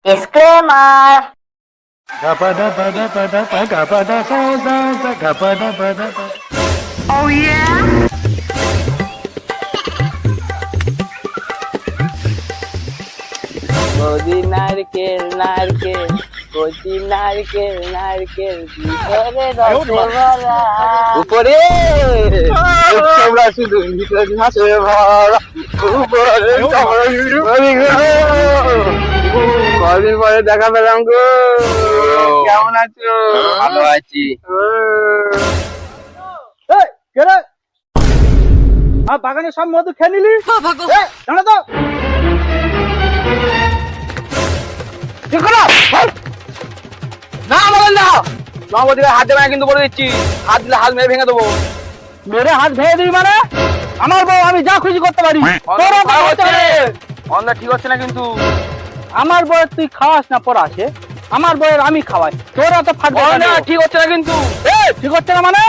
Disclaimer. Oh yeah? বৌদি নারকেল নারকেল কচি নারকেল নারকেল ভিতরে রসগোল্লা উপরে তোমরা শুধু ভিতরে হাসে ভরা উপরে কদিন পরে দেখা পেলাম গো। কেমন আছো? ভালো আছি। বাগানে সব মধু খেয়ে নিলি? জানো তো না বলেন না, নবদ্বীপে হাত দেবে না কিন্তু বলে দিচ্ছি, হাত দিলে হাত মেরে ভেঙে দেবো। মেরে হাত ভেঙে দিবি মানে? আমার বউ আমি যা খুশি করতে পারি। তোরও তো করতে পারে। অন্ধা ঠিক হচ্ছে না কিন্তু। আমার বউয়ের তুই খাওয়াস না পড়াছে, আমার বউয়ের আমি খাওয়াই, তোরা তো ফাটবে না ঠিক হচ্ছে না কিন্তু। ঠিক হচ্ছে না মানে?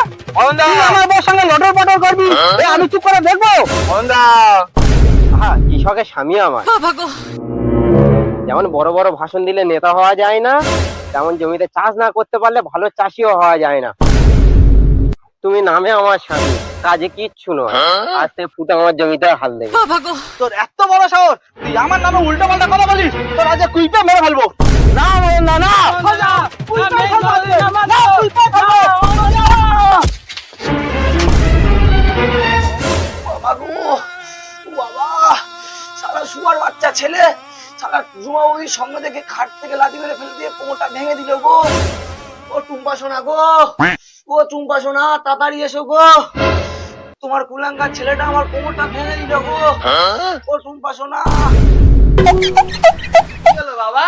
অন্ধা তুই আমার বউর সঙ্গে লটর পটর করবি, আমি চুপ করে দেখবো? অন্ধা হ্যাঁ, কৃষকের স্বামী আমার। যেমন বড় বড় ভাষণ দিলে নেতা হওয়া যায় না, তেমন জমিতে চাষ না করতে পারলে ভালো চাষিও হওয়া যায় না। তুমি নামে আমার স্বামী, কাজে কিচ্ছু নয়। আজ থেকে ফুটে আমার জমিতে হাল দেবে। তোর এত বড় সাহস, তুই আমার নামে উল্টো পাল্টা কথা বলিস? তোর আজ কুইপে মেরে ফেলবো। না না না, কুইপে ফেলবো, না কুইপে ফেলবো। বাবা, সারা শুয়ার বাচ্চা ছেলে, সারা জুমাবুদির সঙ্গে দেখে খাট থেকে লাথি মেরে ফেলে দিয়ে কোমরটা ভেঙে দিল গো। ও টুম্পা সোনা গো, ও টুম্পা সোনা তাড়াতাড়ি এসো গো। তোমার কুলাঙ্গার ছেলেটা আমার কোমরটা ভেঙে দিল গো। ও টুম্পা সোনা। কি হলো বাবা?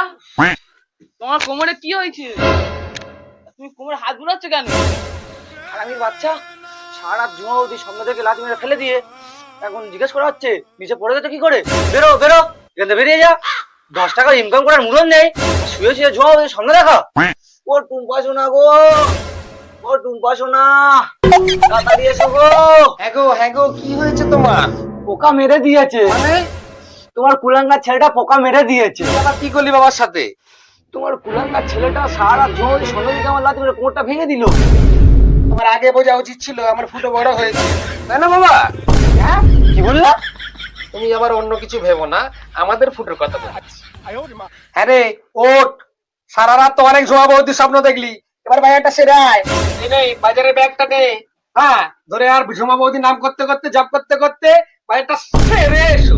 তোমার কোমরে কি হয়েছে? তুমি কোমরে হাত বুলাচ্ছ কেন? হারামির বাচ্চা, সারা জুমাবুদির সঙ্গে দেখে লাথি মেরে ফেলে দিয়ে এখন জিজ্ঞেস করা হচ্ছে নিচে পড়ে গেছে কি করে? বেরো বেরো, এখান থেকে বেরিয়ে যা। 10 টাকা ইনকাম করার মূলন নেই, শুয়ে শুয়ে জুমাবুদির সঙ্গে দেখা। ও টুম্পা সোনা গো, ও টুম্পা সোনা তাড়াতাড়ি এসো গো। হ্যাঁ গো, কি হয়েছে তোমার? পোকা মেরে দিয়েছে। তোমার কুলাঙ্গার ছেলেটা পোকা মেরে দিয়েছে। আবার কি করলি বাবার সাথে? তোমার কুলাঙ্গার ছেলেটা সারা জুমাবুদির সঙ্গে দেখে আমার লাথি মেরে কোমরটা ভেঙে দিল। তোমার আগে বোঝা উচিত ছিল, আমার ফুটো বড় হয়েছে। তাই না বাবা? হ্যাঁ কি বললা? তুমি আবার অন্য কিছু ভেবো না, আমাদের ফুটোর কথা বলছি। হ্যাঁ রে, ওঠ। সারা রাত তো অনেক জমা বৌদি স্বপ্ন দেখলি, এবার বাজারটা সেরে আয়। এই বাজারের ব্যাগটা নে। হ্যাঁ, ধরে আর ঝুমা বৌদি নাম করতে করতে জব করতে করতে বাজারটা সেরে এসো।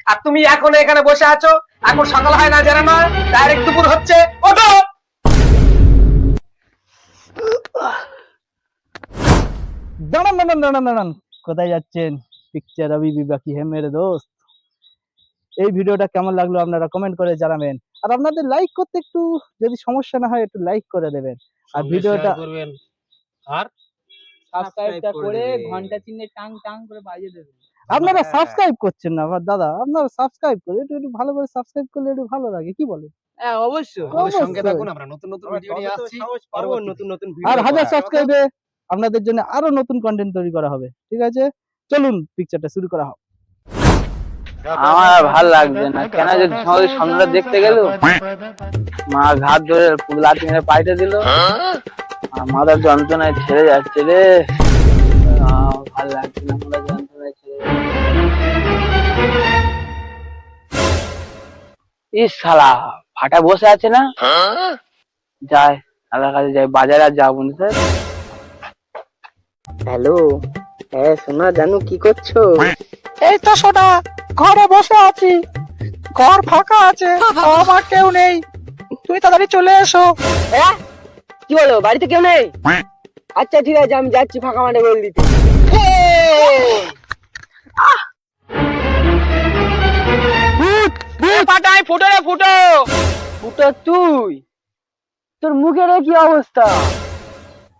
আর তুমি এখন এখানে বসে আছো, এখন সকাল হয় না জানো না, ডাইরেক্ট দুপুর হচ্ছে। ওঠো। দাঁড়ান দাঁড়ান দাঁড়ান দাঁড়ান, কোথায় যাচ্ছেন? পিকচার अभी भी बाकी है मेरे दोस्त। এই ভিডিওটা কেমন লাগলো আপনারা কমেন্ট করে জানাবেন, আর আপনাদের লাইক করতে একটু যদি সমস্যা না হয় একটু লাইক করে দেবেন, আর ভিডিওটা করবেন আর সাবস্ক্রাইবটা করে ঘন্টা চিহ্নে টাং টাং করে বাজিয়ে দেবেন। আপনারা সাবস্ক্রাইব করছেন না আবার দাদা, আপনারা সাবস্ক্রাইব করে একটু একটু ভালো করে সাবস্ক্রাইব করলে একটু ভালো লাগে, কি বলেন? হ্যাঁ অবশ্যই। আমাদের সঙ্গে অবশ্যই। থাকুন, আমরা নতুন নতুন ভিডিও নিয়ে আসছি। নতুন নতুন আর 1000 সাবস্ক্রাইবে আপনাদের জন্য আরো নতুন কন্টেন্ট তৈরি করা হবে, ঠিক আছে? চলুন পিকচারটা শুরু করা হোক। আমার আর ভাল লাগছে না, কেন যে ঝড়ের সামনেটা দেখতে গেল, মা ঘাট ধরে লাঠি মেরে পাইতে দিল, আর মাথার যন্ত্রণায় ছেড়ে যাচ্ছে রে। ভাল লাগছে না, মাথার যন্ত্রণায় ছেড়ে যাচ্ছে। ইস শালা ফাটা বসে আছে না, যাই শালার কাছে যাই, বাজারে আর যাবো না স্যার। হ্যালো, হ্যাঁ সোনা জানু, কি করছো? এই তো সোনা, ঘরে বসে আছি, ঘর ফাঁকা আছে, আমার কেউ নেই, তুমি তাড়াতাড়ি চলে এসো। হ্যাঁ, কি বলো, বাড়িতে কেউ নেই? আচ্ছা ঠিক আছে, আমি যাচ্ছি ফাঁকা মাঠে গোল দিতে। ফাটাই ফুটো রে ফুটো। ফুটো তুই, তোর মুখের এ কি অবস্থা?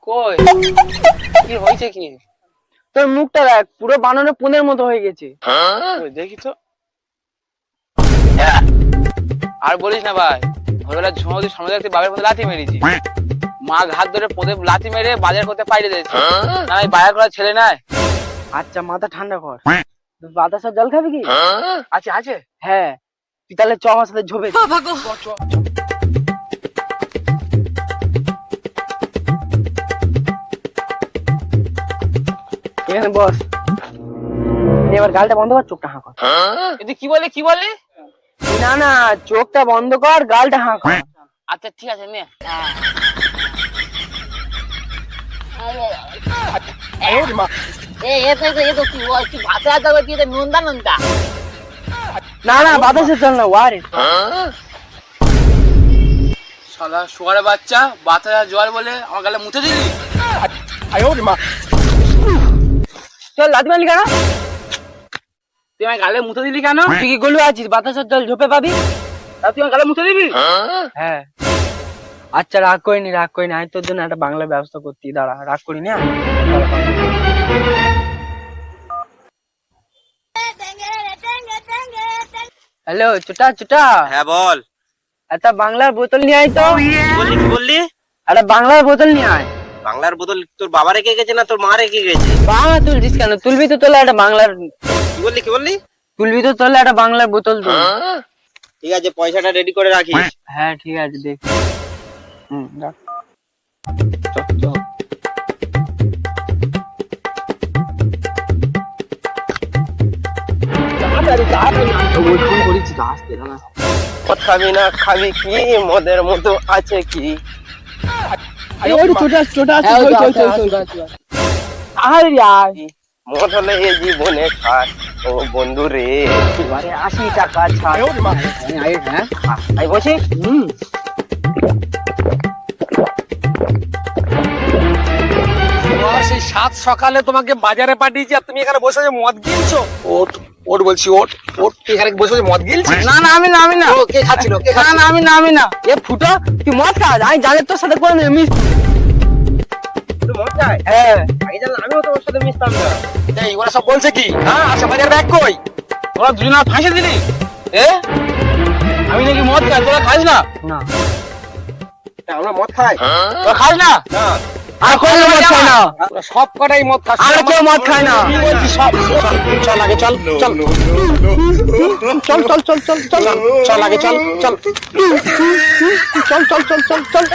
কই কি হয়েছে কি? তোর মুখটা দেখ, পুরো বানানো পুনের মতো হয়ে গেছে। ওই দেখি তো। আর বলিস না ভাই, ভোরবেলা ঝুমাবুদির সামনে দেখতে বাবার মধ্যে লাথি মেরেছি, মা ঘাট ধরে পদে লাথি মেরে বাজার করতে পাইরে দিয়েছে। না এই বাজার করার ছেলে নাই। আচ্ছা মাথা ঠান্ডা কর, বাতাসা জল খাবি কি? আছে আছে। হ্যাঁ, তুই তাহলে চ আমার সাথে ঝোপে। এখানে বস। এবার গালটা বন্ধ কর, চোখটা হাঁ কর। এদি কি বলে কি বলে? না না, চোখটা বন্ধ কর, গালটা হাঁ কর। আচ্ছা ঠিক আছে নে। না না, বাতাসে চল না, ওয়ারে। শালা শুয়ারে বাচ্চা, বাতাসা জল বলে আমার গালে মুতে দিলি। চল, লাথি মারলি কেন? তুই আমার গালে মুতে দিলি কেন? তুই কি গলু আছিস? বাতাসের জল ঝোপে পাবি? তা তুই আমার গালে মুতে দিবি? হ্যাঁ। আচ্ছা রাগ করিনি, রাগ করিনি, আমি তোর জন্য একটা বাংলা ব্যবস্থা করছি, দাঁড়া, রাগ করিনি। হ্যালো চুটা চুটা, হ্যাঁ বল। একটা বাংলার বোতল নিয়ে আয় তো। কি বললি? একটা বাংলার বোতল নিয়ে আয়। বাংলার বোতল তোর বাবা রেখে গেছে না তোর মা রেখে গেছে? বাংলা তুলছিস কেন? তুলবি তো তোলা একটা বাংলার, কি বললি? তুলবি তো তোলা একটা বাংলার বোতল তুল। ঠিক আছে, পয়সাটা রেডি করে রাখিস। হ্যাঁ ঠিক আছে, দেখ। রাখ। চল, চল। মদ খাবি না খাবি কি? মদের মতো আছে কি? মদ হলে এ জীবনে খায় ও বন্ধু রে। 80 টাকা ছাড়। হ্যাঁ আই বসি। সেই সাত সকালে তোমাকে বাজারে পাঠিয়েছি আর তুমি এখানে বসে মদ গিলছো? ওট ওট বলছি, ওট ওট। তুই এখানে বসে মদ গিলছিস? না না, আমি না, আমি না। কে খাচ্ছিল? কে না না, আমি না, আমি না। এ ফুটো, তুই মদ খাস? আমি জালের তোর সাথে করে মিশছি। তুই মদ খায়? হ্যাঁ। আগে জানলে আমিও তোমার সাথে মিশতাম না। এই ওরা সব বলছে কি? হ্যাঁ, আচ্ছা বাজার ব্যাগ কই? তোরা দুজনা ফাঁসে দিলি? আমি নাকি মদ খাই, তোরা খাস না? না। আমরা মদ খাই? তোরা খাস না? না। আর কোন মদ খায় না? ওরা সব কটাই মদ খাস। আর কেউ মদ খায় না। কি বলছিস সব? চল আগে চল চল চল চল চল চল চল চল আগে চল চল চল চল চল চল চল